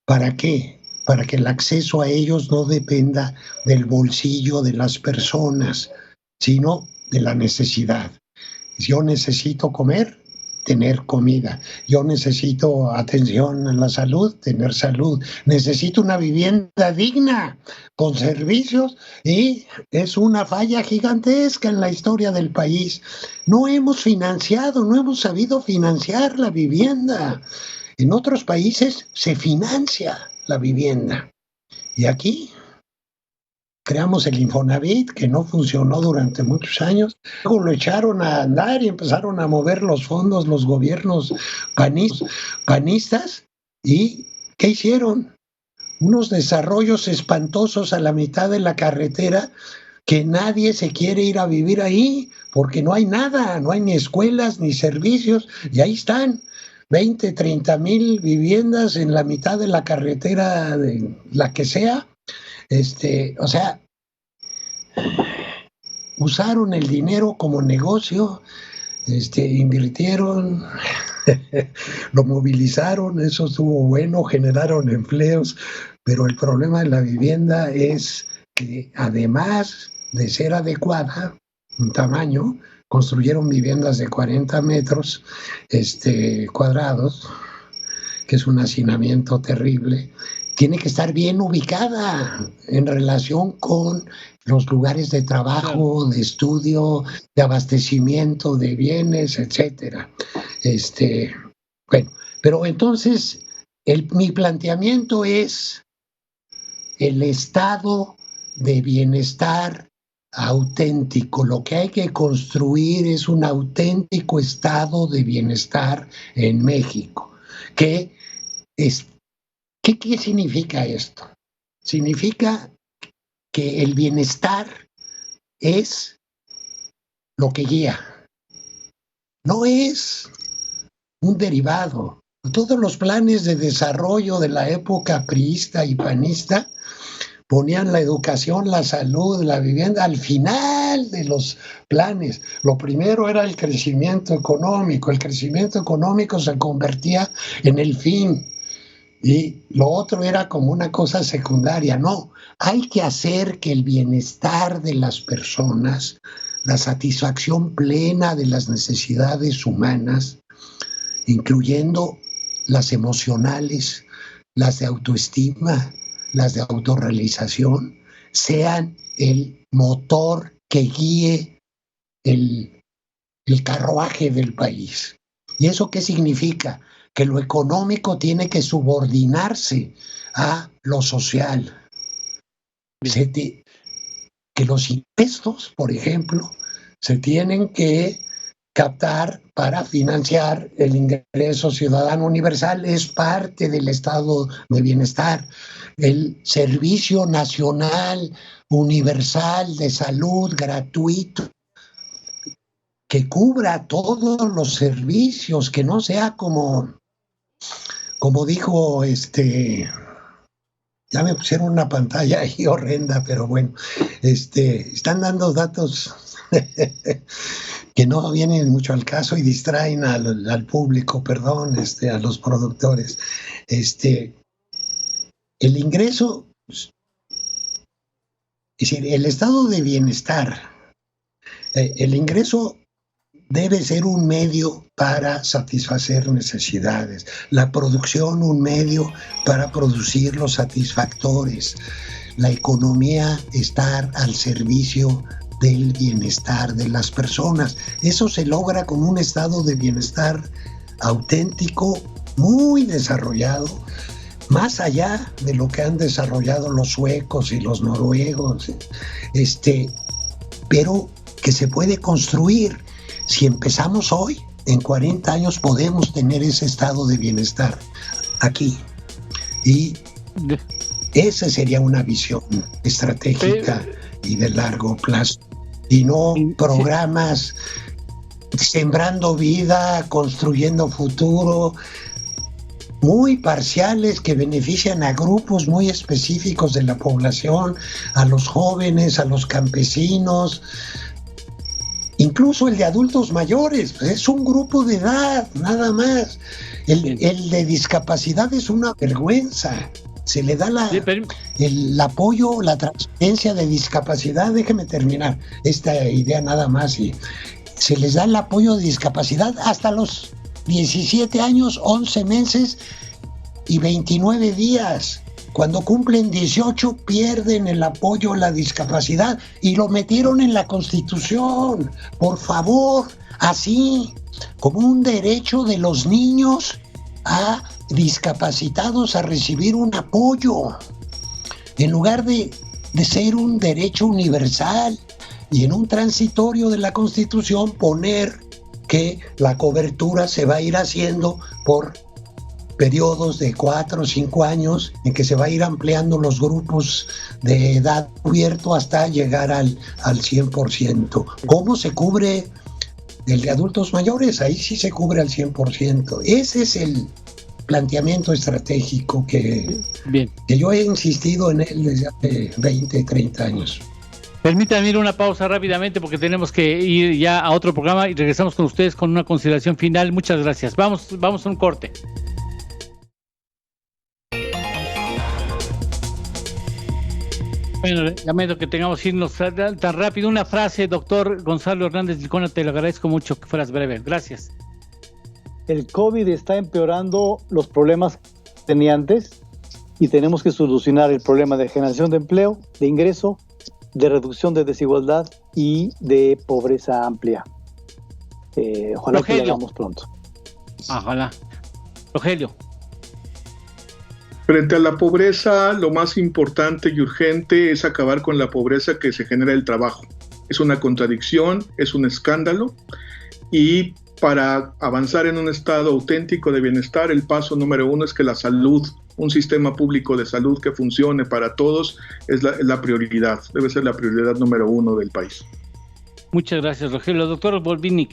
¿Para qué? Para que el acceso a ellos no dependa del bolsillo de las personas, sino de la necesidad. Yo necesito comer, tener comida. Yo necesito atención a la salud, tener salud. Necesito una vivienda digna, con servicios, y es una falla gigantesca en la historia del país. No hemos sabido financiar la vivienda. En otros países se financia la vivienda. Y aquí creamos el Infonavit, que no funcionó durante muchos años. Luego lo echaron a andar y empezaron a mover los fondos los gobiernos panistas. ¿Y qué hicieron? Unos desarrollos espantosos a la mitad de la carretera, que nadie se quiere ir a vivir ahí porque no hay nada, no hay ni escuelas ni servicios, y ahí están 20, 30 mil viviendas en la mitad de la carretera, de la que sea. O sea, usaron el dinero como negocio, invirtieron, lo movilizaron, eso estuvo bueno, generaron empleos, pero el problema de la vivienda es que, además de ser adecuada en tamaño, construyeron viviendas de 40 metros cuadrados, que es un hacinamiento terrible. Tiene que estar bien ubicada en relación con los lugares de trabajo, de estudio, de abastecimiento de bienes, etcétera. Bueno, pero entonces mi planteamiento es el estado de bienestar auténtico. Lo que hay que construir es un auténtico estado de bienestar en México. ¿Qué significa esto? Significa que el bienestar es lo que guía, no es un derivado. Todos los planes de desarrollo de la época priista y panista ponían la educación, la salud, la vivienda al final de los planes. Lo primero era el crecimiento económico. El crecimiento económico se convertía en el fin. Y lo otro era como una cosa secundaria. No, hay que hacer que el bienestar de las personas, la satisfacción plena de las necesidades humanas, incluyendo las emocionales, las de autoestima, las de autorrealización, sean el motor que guíe el carruaje del país. ¿Y eso qué significa? Que lo económico tiene que subordinarse a lo social. que los impuestos, por ejemplo, se tienen que captar para financiar el ingreso ciudadano universal, es parte del estado de bienestar. El servicio nacional universal de salud gratuito, que cubra todos los servicios, que no sea como dijo ya me pusieron una pantalla ahí horrenda, pero bueno, están dando datos que no vienen mucho al caso y distraen al público, perdón, a los productores. El ingreso, es decir, el estado de bienestar, el ingreso debe ser un medio para satisfacer necesidades, la producción un medio para producir los satisfactores, la economía estar al servicio del bienestar de las personas. Eso se logra con un estado de bienestar auténtico, muy desarrollado, más allá de lo que han desarrollado los suecos y los noruegos, pero que se puede construir. Si empezamos hoy, en 40 años podemos tener ese estado de bienestar aquí. Y esa sería una visión estratégica y de largo plazo. Y no programas sembrando vida, construyendo futuro, muy parciales que benefician a grupos muy específicos de la población, a los jóvenes, a los campesinos. Incluso el de adultos mayores, pues es un grupo de edad, nada más. El de discapacidad es una vergüenza. Se le da el apoyo, la transferencia de discapacidad. Déjeme terminar esta idea nada más. Y se les da el apoyo de discapacidad hasta los 17 años, 11 meses y 29 días. Cuando cumplen 18 pierden el apoyo a la discapacidad y lo metieron en la Constitución. Por favor, así, como un derecho de los niños a discapacitados a recibir un apoyo, en lugar de ser un derecho universal y en un transitorio de la Constitución poner que la cobertura se va a ir haciendo por periodos de 4 o 5 años en que se va a ir ampliando los grupos de edad cubierto hasta llegar al 100%. ¿Cómo se cubre el de adultos mayores? Ahí sí se cubre al 100%. Ese es el planteamiento estratégico que yo he insistido en él desde hace 20, 30 años. Permítanme ir una pausa rápidamente porque tenemos que ir ya a otro programa y regresamos con ustedes con una consideración final. Muchas gracias. Vamos a un corte. Bueno, lamento que tengamos que irnos tan rápido. Una frase, doctor Gonzalo Hernández Licona, te lo agradezco mucho que fueras breve. Gracias. El COVID está empeorando los problemas que tenía antes y tenemos que solucionar el problema de generación de empleo, de ingreso, de reducción de desigualdad y de pobreza amplia. Ojalá Rogelio. Que lo hagamos pronto. Ojalá. Rogelio. Frente a la pobreza, lo más importante y urgente es acabar con la pobreza que se genera el trabajo. Es una contradicción, es un escándalo, y para avanzar en un estado auténtico de bienestar, el paso número 1 es que la salud, un sistema público de salud que funcione para todos, es la prioridad, debe ser la prioridad número 1 del país. Muchas gracias, Rogelio. Doctor Volvinic.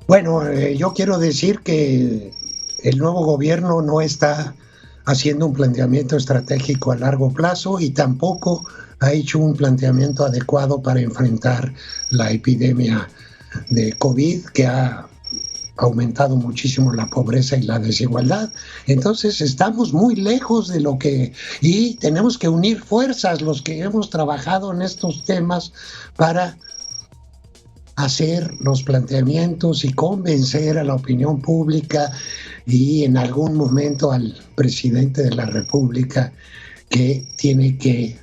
Bueno, yo quiero decir que el nuevo gobierno no está haciendo un planteamiento estratégico a largo plazo y tampoco ha hecho un planteamiento adecuado para enfrentar la epidemia de COVID, que ha aumentado muchísimo la pobreza y la desigualdad. Entonces estamos muy lejos de lo que... Y tenemos que unir fuerzas los que hemos trabajado en estos temas para hacer los planteamientos y convencer a la opinión pública y en algún momento al presidente de la República que tiene que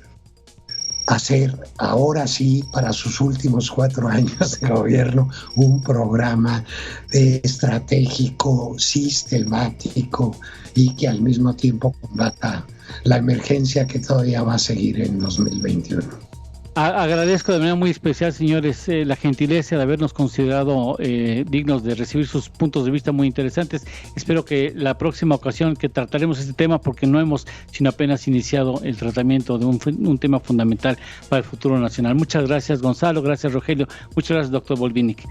hacer ahora sí, para sus últimos 4 años de gobierno, un programa estratégico, sistemático y que al mismo tiempo combata la emergencia que todavía va a seguir en 2021. Agradezco de manera muy especial, señores, la gentileza de habernos considerado dignos de recibir sus puntos de vista muy interesantes. Espero que la próxima ocasión que trataremos este tema, porque no hemos sino apenas iniciado el tratamiento de un tema fundamental para el futuro nacional. Muchas gracias, Gonzalo, gracias, Rogelio, muchas gracias, doctor Volvinic.